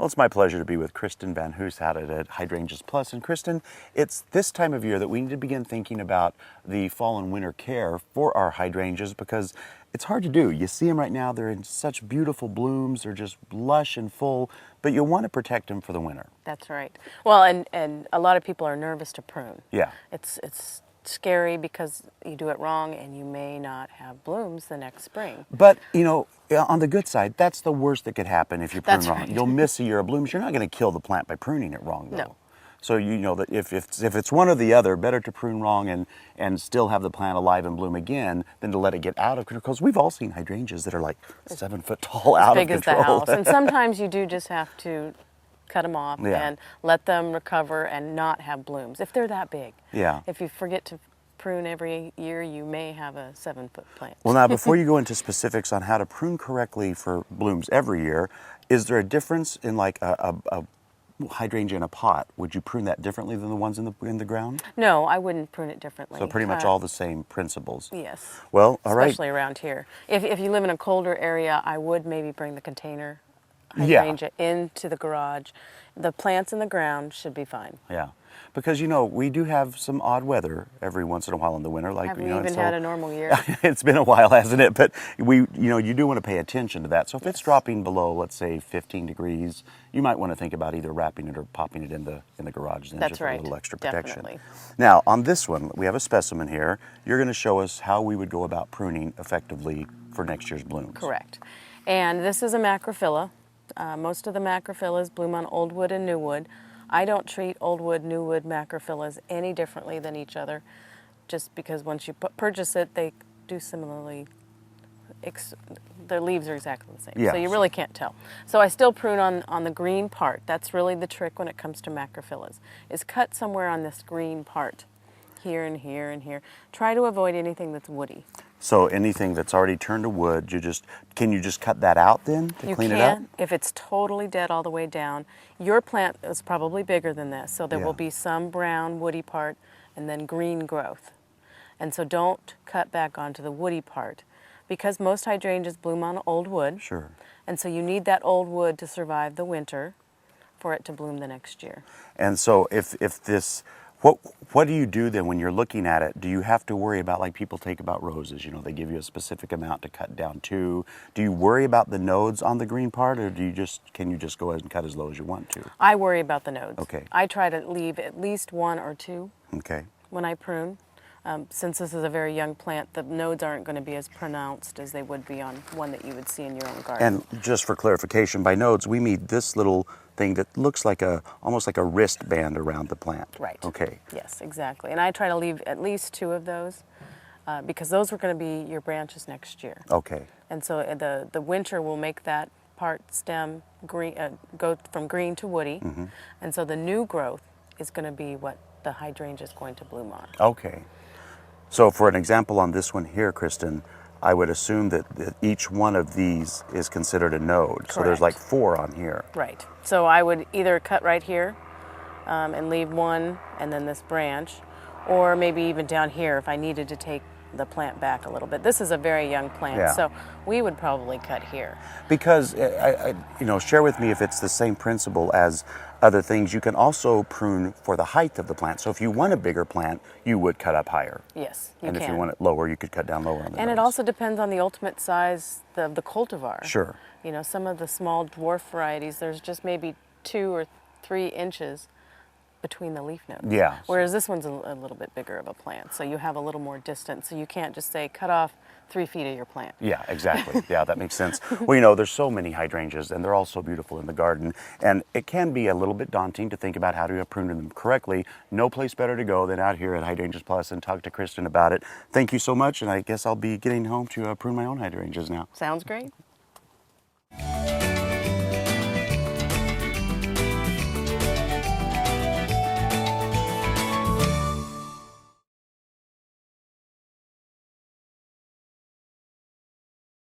Well, it's my pleasure to be with Kristen Van Hooshout at Hydrangeas Plus. And Kristen, it's this time of year that we need to begin thinking about the fall and winter care for our hydrangeas, because it's hard to do. You see them right now, they're in such beautiful blooms, they're just lush and full, but you want to protect them for the winter. That's right. Well, and a lot of people are nervous to prune. Yeah. It's scary because you do it wrong and you may not have blooms the next spring. But, you know, on the good side, that's the worst that could happen if you prune That's wrong. right. You'll miss a year of blooms. You're not going to kill the plant by pruning it wrong, though. No. So you know that if it's one or the other, better to prune wrong and still have the plant alive and bloom again than to let it get out of control. Because we've all seen hydrangeas that are like 7 foot tall, out of control. As big as the house. And sometimes you do just have to cut them off and let them recover and not have blooms if they're that big. Yeah. If you forget to prune every year, you may have a 7-foot plant. Well, now, before you go into specifics on how to prune correctly for blooms every year, is there a difference in like a hydrangea in a pot? Would you prune that differently than the ones in the ground? No, I wouldn't prune it differently. So pretty much all the same principles. Yes. Well, all right. Especially around here. If you live in a colder area, I would maybe bring the container hydrangea into the garage. The plants in the ground should be fine. Yeah. Because, you know, we do have some odd weather every once in a while in the winter. Like, Have we you know, even had a normal year? It's been a while, hasn't it? But you do want to pay attention to that. So if it's dropping below, let's say 15 degrees, you might want to think about either wrapping it or popping it in the garage then, That's just for right. a little extra protection. Definitely. Now, on this one, we have a specimen here. You're going to show us how we would go about pruning effectively for next year's blooms. Correct. And this is a macrophylla. Most of the macrophyllas bloom on old wood and new wood. I don't treat old wood, new wood macrophyllas any differently than each other, just because once you purchase it, they do similarly. Their leaves are exactly the same, so you really can't tell. So I still prune on the green part. That's really the trick when it comes to macrophyllas, is cut somewhere on this green part, here and here and here. Try to avoid anything that's woody. So anything that's already turned to wood, can you just cut that out then to clean it up? If it's totally dead all the way down. Your plant is probably bigger than this, so there will be some brown woody part and then green growth. And so don't cut back onto the woody part, because most hydrangeas bloom on old wood. Sure. And so you need that old wood to survive the winter for it to bloom the next year. And so if this, what do you do then when you're looking at it? Do you have to worry about, like people take about roses, you know, they give you a specific amount to cut down to. Do you worry about the nodes on the green part, or can you just go ahead and cut as low as you want to? I worry about the nodes. Okay. I try to leave at least 1 or 2 when I prune. Since this is a very young plant, the nodes aren't going to be as pronounced as they would be on one that you would see in your own garden. And just for clarification, by nodes, we mean this little thing that looks like almost like a wristband around the plant. Right. Okay. Yes, exactly. And I try to leave at least 2 of those because those are going to be your branches next year. Okay. And so the winter will make that part stem green, go from green to woody. Mm-hmm. And so the new growth is going to be what the hydrangea is going to bloom on. Okay. So for an example on this one here, Kristen, I would assume that each one of these is considered a node. Correct. So there's like 4 on here. Right. So I would either cut right here and leave 1 and then this branch, or maybe even down here if I needed to take the plant back a little bit. This is a very young plant, so we would probably cut here. Because, share with me if it's the same principle as other things. You can also prune for the height of the plant. So if you want a bigger plant, you would cut up higher. Yes, you can. And if you want it lower, you could cut down lower on the And nodes. it also depends on the ultimate size of the cultivar. Sure. You know, some of the small dwarf varieties, there's just maybe 2 or 3 inches between the leaf nodes. Yeah. Whereas this one's a little bit bigger of a plant, so you have a little more distance. So you can't just say cut off 3 feet of your plant. Yeah, exactly. Yeah, that makes sense. Well, you know, there's so many hydrangeas, and they're all so beautiful in the garden, and it can be a little bit daunting to think about how to prune them correctly. No place better to go than out here at Hydrangeas Plus and talk to Kristen about it. Thank you so much, and I guess I'll be getting home to prune my own hydrangeas now. Sounds great.